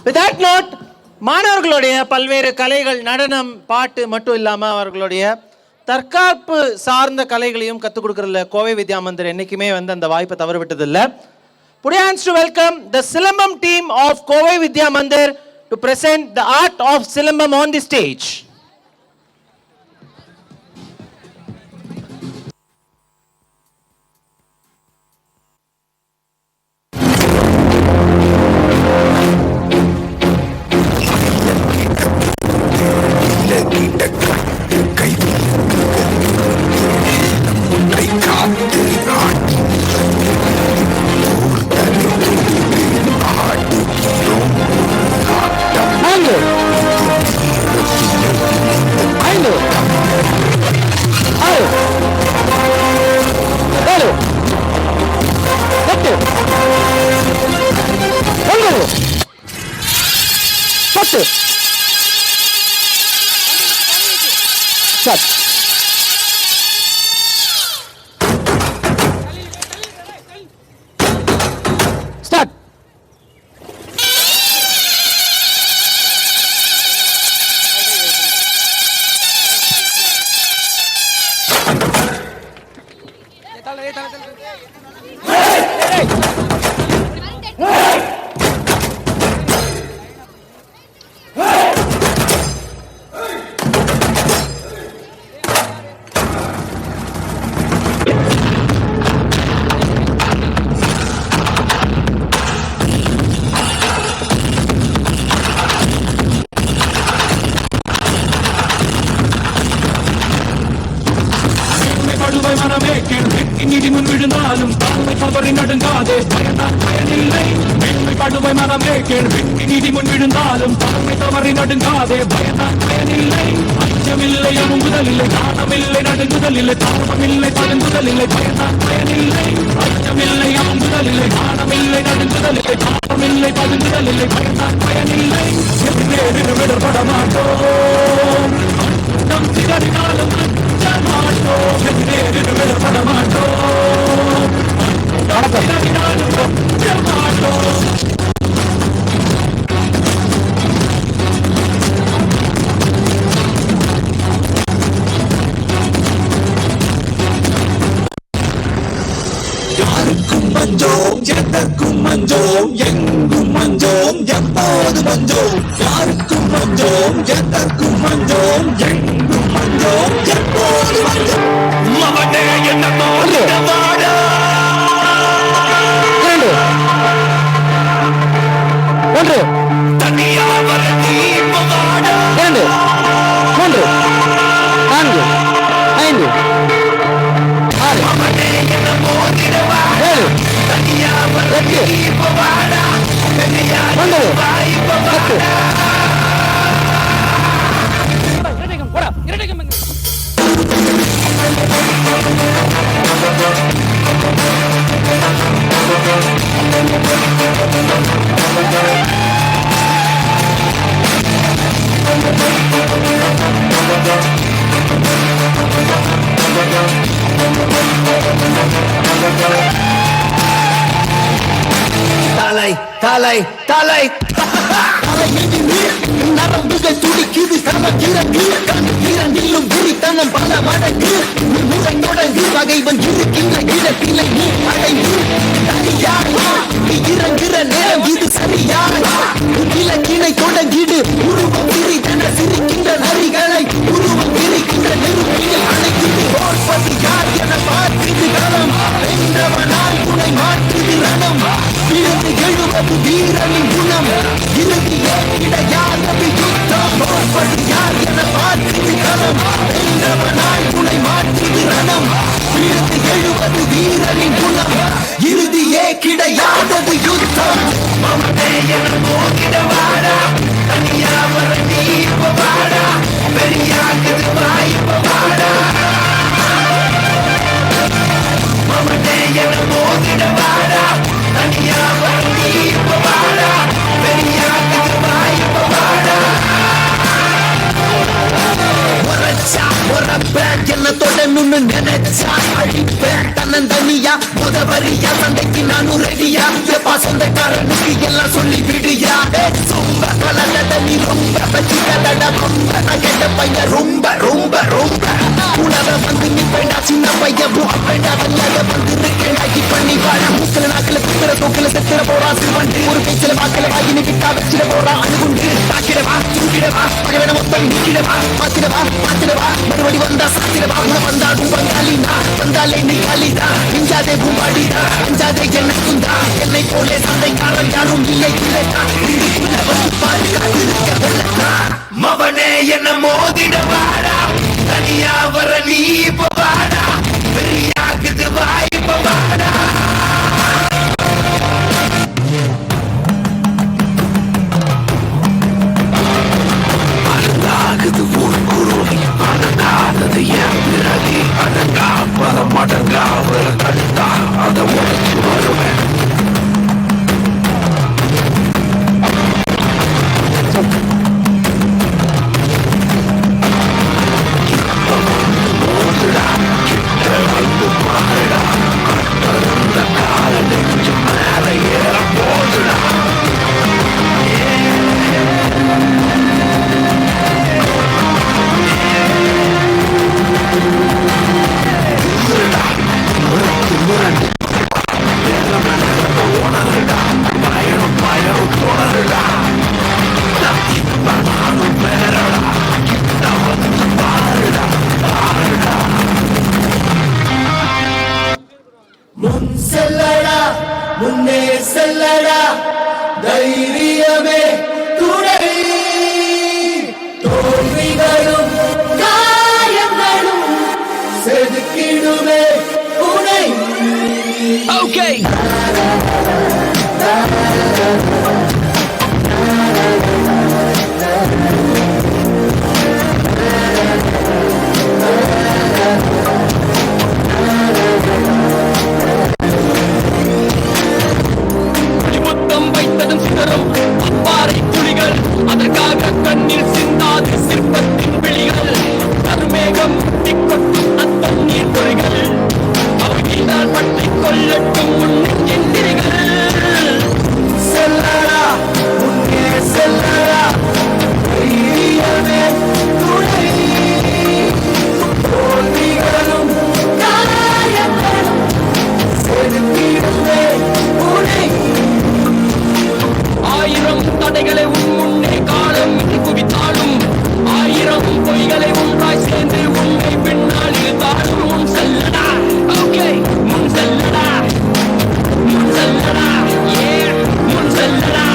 With that note, மாணவர்களுடைய பல்வேறு கலைகள் நடனம் பாட்டு மட்டும் இல்லாமல் அவர்களுடைய தற்காப்பு சார்ந்த கலைகளையும் கற்றுக் கொடுக்கறதுல கோவை வித்யா மந்திர் என்னைக்குமே அந்த வாய்ப்பை தவறு விட்டதில்லை. Put your hands to welcome the Silambam team of Kovai Vidya Mandir to present the art of Silambam on the stage. Start. Start. Talai, talai, நரம்புகள் துடிக்குது இரண்டிலும் விரித்தனம் பல மடங்கு முடங்கி பகைவன் இருக்கின்ற இடத்திலே நீ அடைந்து நீ இறங்குற நேரம் இது சரியா இலக்கினை தொடங்கிடு உருவம் விரித்தன சிரிக்கின்ற நரிகளை உருவம் விரிக்கின்ற நெருப்பில் அணைக்குது ஓர்பதி யார் என பார்க்குது களம் வென்றவனால் துணை மாற்றுது ரணம் இருந்து எழுவது வீரனின் குணம் இறுதியே கிடையாது யுத்தம் ஓர்பதி யார் என பார்க்குது களம் வென்றவனால் துணை மாற்றுது ரணம் இருந்து எழுவது வீரனின் குணம் இறுதியே கிடையாதது யுத்தம் மமதே என போகிடவாடா தனியா வர நீ வாடா பெரியாக்குது வாய்ப்பவாடா மமதே என போகிடவாடா தனியா வர நீ வாடா பெரியாக்குது வாய்ப்பவாடா உரச்சா உரப்ப என்ன தொட அழிக்கணும்னு நினைச்சா அழிப்பேன் தன்னந்தனியா முதவரியா சண்டைக்கு நானும் ரெடியா எப்பா சொந்தக்காரனுக்கு எல்லாம் சொல்லி விடியா ரொம்ப கலந்த நீ ரொம்ப பச்சிக்கலட ரொம்ப நான் கேட்ட பையன் ரொம்ப ரொம்ப ரொம்ப உணவை வந்து நிப்பேண்டா சின்ன பையன் அப்பேண்டா வல்லாத வந்து இருக்கேன் பண்ணி வாழ மூக்கல நாக்கில குத்துற தூக்கில செத்துற போறா சிறுவண்டு ஒரு பேச்சில வாக்கில வாயினு கிட்டா வச்சிட போறா அணுகுண்டு தாக்கிடவா தூக்கிடவா பகவன மொத்தம் நீக்கிடவா மாத்திடவா மாத்திடவா மறுபடி வந்தா சாத்திடவா உன வந்தாலும் வந்தாலினா வந்தாலே நீ காலிதா இஞ்சாதே பூமாடிதா அஞ்சாதே எனக்குந்தா என்னை போலே சண்டைக்காரன் யாரும் இல்லை இல்லைதா மவனே என்ன மோதிடவாடா தனியா வர நீ இப்ப வாடா பெரியாக்குது வாய்ப்ப வாடா அழகாகுது ஒரு குருவி அழகாதது என் பிறகு அடங்கா பல மடங்கா வர கழுத்தா அதை உடச்சு வருவேன் முன்னே செல்லடா தைரியமே துணை தோல்விகளும் காயங்களும் செதுக்கிடுமே உனை ஓகே அதற்காக கண்ணீர் சிந்தாது சிற்பத்தின் விழிகள் கருமேகம் கொட்டும் அத்தண்ணீர் பொறிகள் அவையினால் பற்றி கொள்ளட்டும் முன்னெந்திரிகள் செல்லடா முன்னே செல்லடா தைரியமே துணை தோல்விகளும் காயங்களும் செதுக்கிடுமே உனை ஆயிரம் தடைகளை உன் முன்னே காலம் குவித்தாலும் ஆயிரம் பொய்களை ஒன்றாய் சேர்ந்து உன்னை பின்னால் இழுத்தாலும் முன் செல்லடா ஓகே முன் செல்லடா முன் செல்லடா ஏ முன் செல்லடா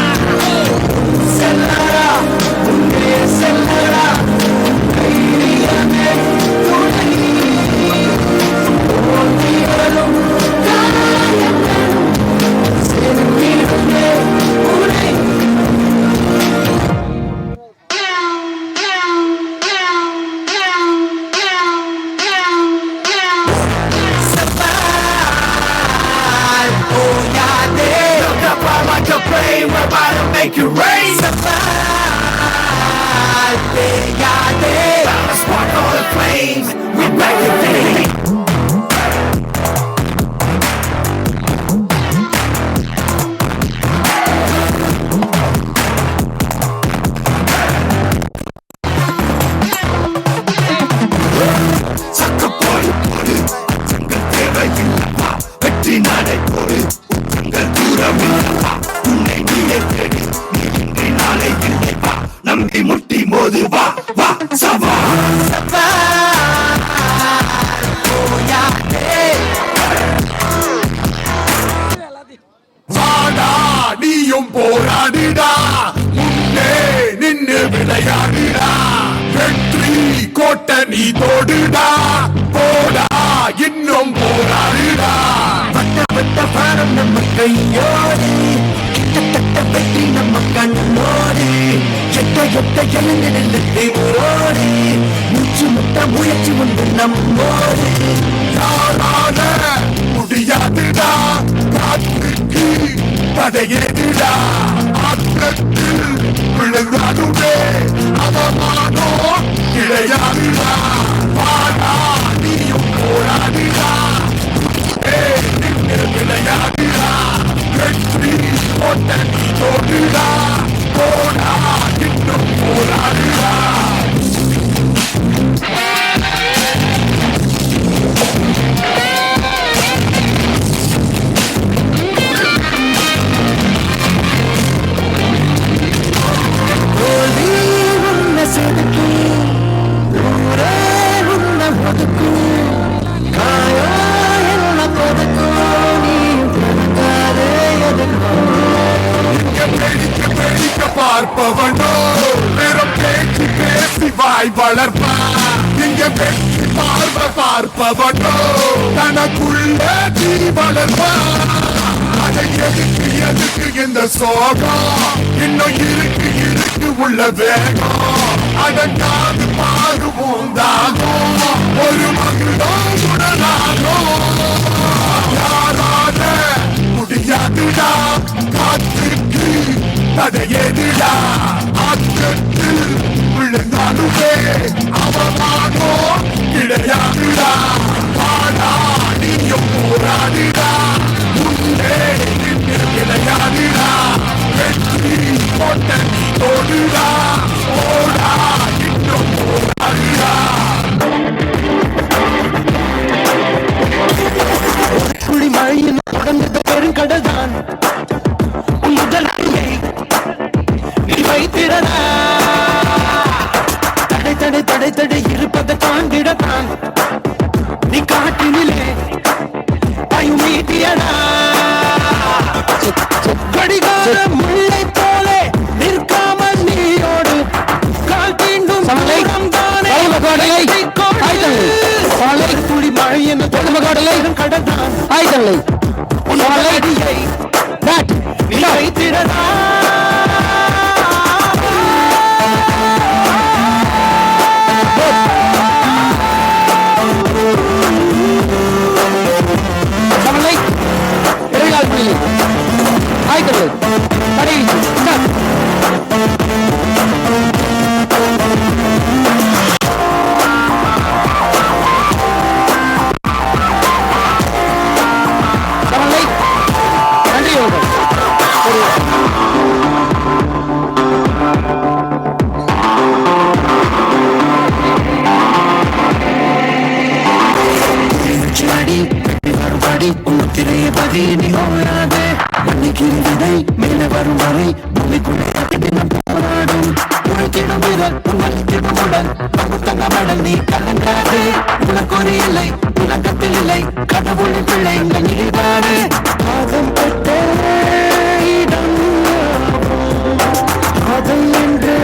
செல்லடா முன்னே செல்லடா தைரியமே துணை தோல்விகளும் காயங்களும் செதுக்கிடுமே உனை we're about to make it rain. Survive, bout to spark all the flames. We're back again. Sucker boy, தங்கள் தேவையில்லவா வெற்றி நடை போடு தங்கள் தூரமில்லவா உன்னை நீயே தேடி நீ இன்றி நாளை இல்லை வா நம்பி முட்டி மோது வா வா சவா வாடா நீயும் போராடிடா முன்னே நின்னு விளையாடிடா வெற்றி கோட்டை நீ தோடுடா போடா இன்னும் போராடிடா வட்ட வட்ட பாரம் நம்ம கையோடு கிட்டத்தட்ட வெற்றி நம்ம கண்ணோடு எட்ட எட்ட எழுந்து நின்று தேவோடு மூச்சு முட்ட முயற்சி உண்டு நம்மோடு யாரால முடியாதுடா காற்றுக்கு தடையேதுடா ஆற்றத்தில் விழுந்தாலுமே அவமானோ கிடையாதுடா வாடா நீயும் வெற்றி ஓட்டணி தோடுடா போடா இன்னும் போராடுடா பார்ப்பவனோ வெறும் பேச்சு பேசி வாய் வளர்ப்பா இங்க வெற்றி பார்ப்பவனோ தனக்குள்ள தீ வளர்ப்பா அதை எதுக்கு இந்த சோகம் இன்னும் இருக்கு உள்ள வேகம் அதற்காது பாருவோம் தாகம் ஒரு மகிழ்தான் உடனாகும் யாரால முடியாதுடா காத்துக்கு தடையேதுடா ஆற்றத்தில் விழுந்தாலுமே அவமானோ கிடையாதுடா பாடா நீயும் போராடுடா முன்னே நின்று கிடையாதுடா வெற்றி ஓட்டணி தோடுடா போடா இன்னும் போராடுடா குழி மழையின் தொடர்ந்த பெருங்கடல் தான் முதல் நீ வைத்திடடா தடை இருப்பதை தாண்டிடத்தான் நீ காட்டினிலே பயமீட்டியடா கடிகார முல்லை போலே நிற்காமல் நீயோடு கால் தீண்டும் துளி மழை என்று தொடர்புகளை கடந்தான் ஆய்தலை உன்னை நீ வைத்திடடா மேலே வரும் வரை பூமிக்குள்ளே போராடும் உழைத்திடும் வீரர் உடன் பகுத்தங்க மடல் நீ கலங்காது உனக்கு ஒரு இல்லை உலகத்தில் இல்லை கடவுளின் பிள்ளை நீதானே பாதம் பட்ட இடம் அதம் என்று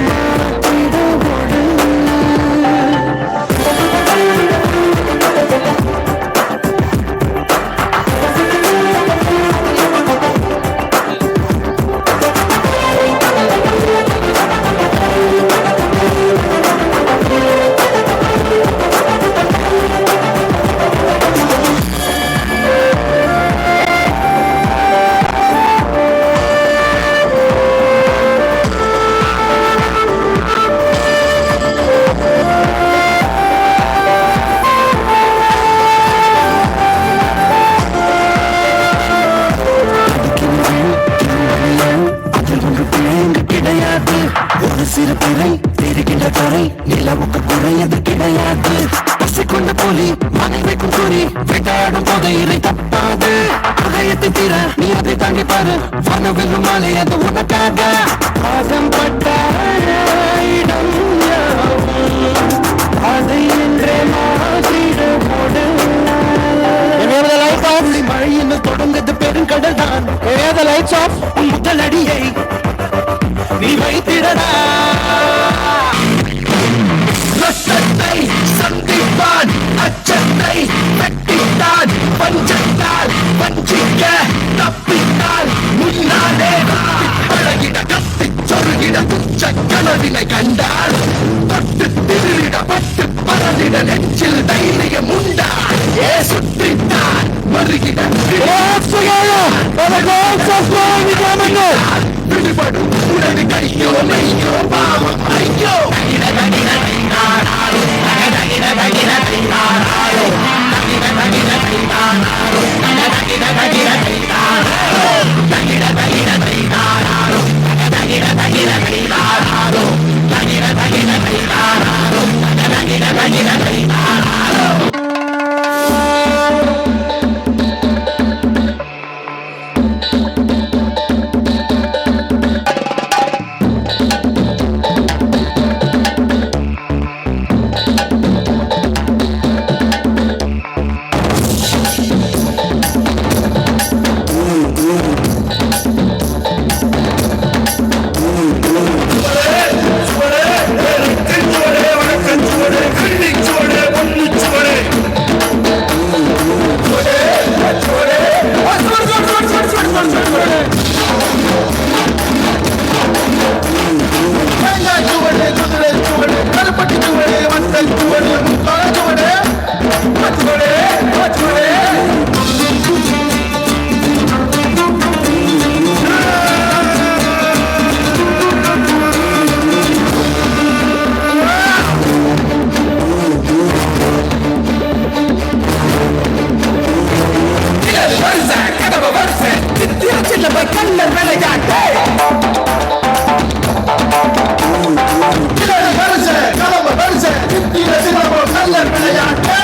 சிறு பிறை தெரிகின்ற கரை நிலவுக்கு குறையது கிடையாது பசி கொண்ட போலி மனைவிக்கும் கூறி வேட்டையாடும் போது இறை தப்பாது அகையத்தை தீர நீ அதை தாண்டி பாரு வனவெல்லும் மாலை அது உனக்காக பாதம் பட்ட இடம் அதை என்றே மழை என்ன தொடங்குது பெருங்கடல் தான் முதல் அடியை நீ வைத்திடடா நஷ்டத்தை சந்திப்பான் அச்சத்தை வெட்டித்தான் பஞ்சத்தால் வஞ்சிக்க தப்பித்தால் முன்னாலே பழகிட கத்தி சொருகிட துச்ச கனவினை கண்டால் தொட்டு திருட பட்டு பறந்திட நெஞ்சில் தைரியம் உண்டா ஏ சுற்றித்தான் மறுகிட விடுபடும் உனது கையோ மெய்யோ பாவம் ஐயோ தகிட கள்ளர் விளையாட்டு கலம்ப வரிசை கள்ளர் விளையாட்டு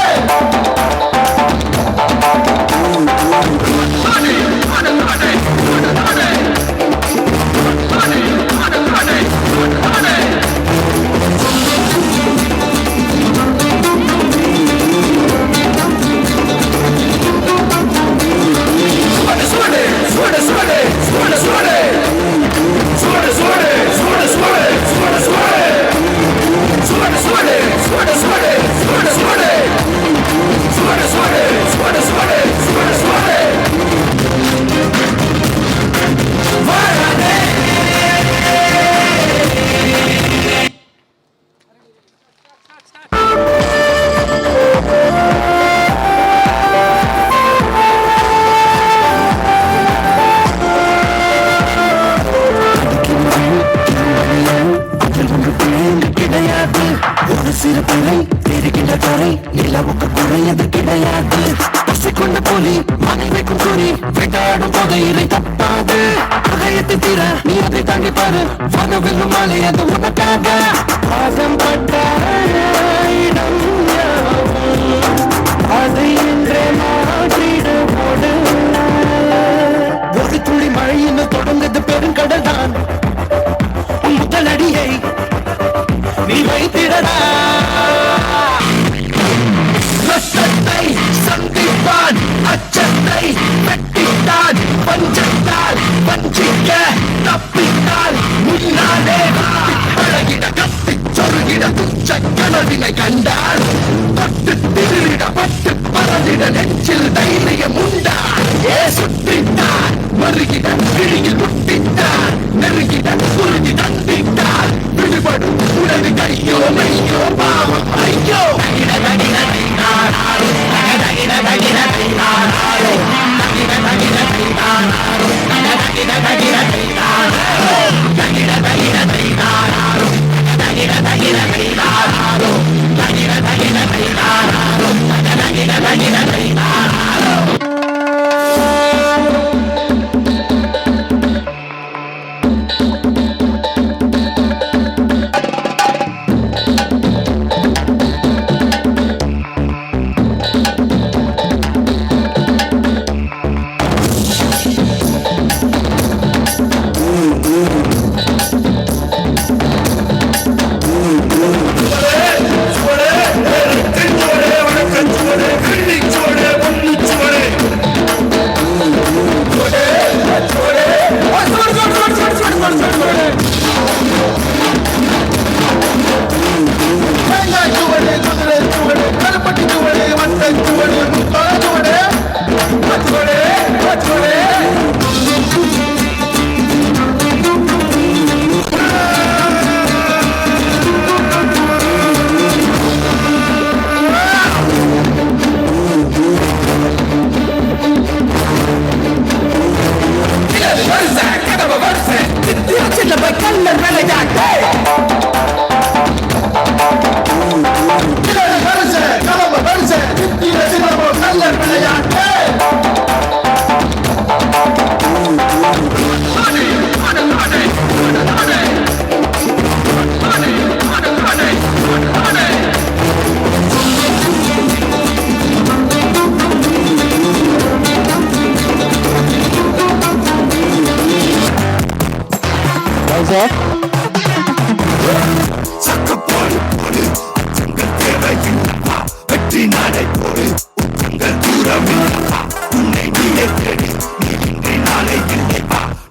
சிறு பிள்ளை தெரிகின்ற துறை நிலவுக்கு குறையது கிடையாது பசி கொண்ட போலி மனைவிக்கும் கூறி வேட்டாடும் போது இறை தப்பாது அகயத்தை தீர நீ அதை தாண்டி பாரு வனவெல்லும் மாலை அது உனக்காக பாசம் பட்ட இடம் அதை இன்றே மாற்றிட போடு ஒரு துளி மழையின்னு தொடங்குது பெருங்கடல் தான் முதல் அடியை நீ வைத்திடடா நஷ்டத்தை சந்திப்பான் அச்சத்தை வெட்டித்தான் பஞ்சத்தால் வஞ்சிக்க தப்பித்தால் முன்னாலே பழகிட கத்தி சொருகிட துச்ச கனவினை கண்டால் பட்டு திருட பட்டு பறந்திட நெஞ்சில் தைரியம் உண்டா ஏ சுற்றித்தான் மறுகிட விழியில் முட்டித்தான் நெருகிட குருதி தந்தித்தான் விடுபடும் உனது கையோ மையோ பாவம் ஐயோ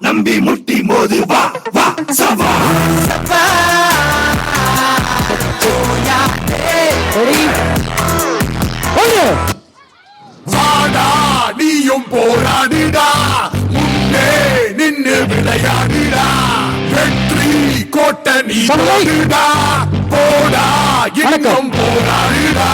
நம்பி முட்டி மோது வா வா சவா வாடா நீயும் போராடிடா முன்னே நின்னு விளையாடிடா வெற்றி கோட்டை நீ போடா இன்னும் போராடிடா